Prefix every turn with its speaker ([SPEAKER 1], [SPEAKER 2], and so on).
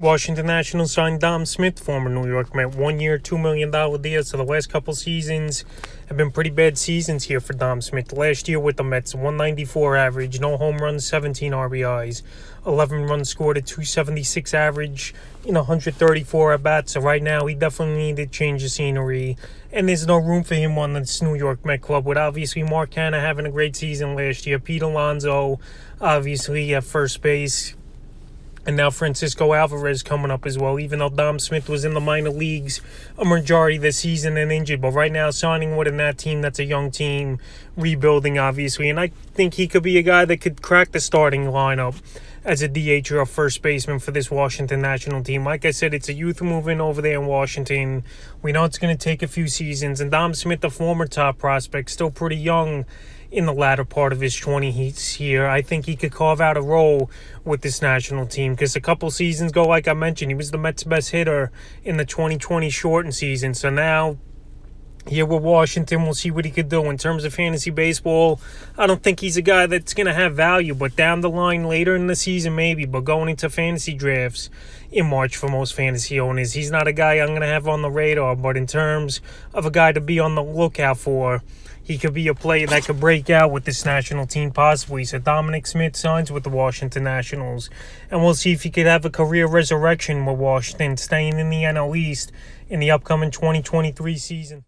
[SPEAKER 1] Washington Nationals signed Dom Smith, former New York Met, 1 year, $2 million deal. So the last couple seasons have been pretty bad seasons here for Dom Smith. Last year with the Mets, 194 average, no home runs, 17 RBIs, 11 runs scored at 276 average, 134 at bats. So right now he definitely needed to change the scenery. And there's no room for him on this New York Met club, with obviously Mark Canha having a great season last year, Pete Alonso obviously at first base, and now Francisco Alvarez coming up as well, even though Dom Smith was in the minor leagues a majority of the season and injured. But right now, signing within that team, that's a young team, rebuilding, obviously. And I think he could be a guy that could crack the starting lineup as a DH or a first baseman for this Washington national team. Like I said, it's a youth movement over there in Washington. We know it's going to take a few seasons. And Dom Smith, the former top prospect, still pretty young in the latter part of his 20s here. I think he could carve out a role with this national team, because a couple seasons ago, like I mentioned, he was the Mets' best hitter in the 2020 shortened season. So now, here with Washington, we'll see what he could do. In terms of fantasy baseball, I don't think he's a guy that's going to have value, but down the line later in the season, maybe. But going into fantasy drafts in March for most fantasy owners, he's not a guy I'm going to have on the radar. But in terms of a guy to be on the lookout for, he could be a player that could break out with this national team possibly. So Dominic Smith signs with the Washington Nationals, and we'll see if he could have a career resurrection with Washington, staying in the NL East in the upcoming 2023 season.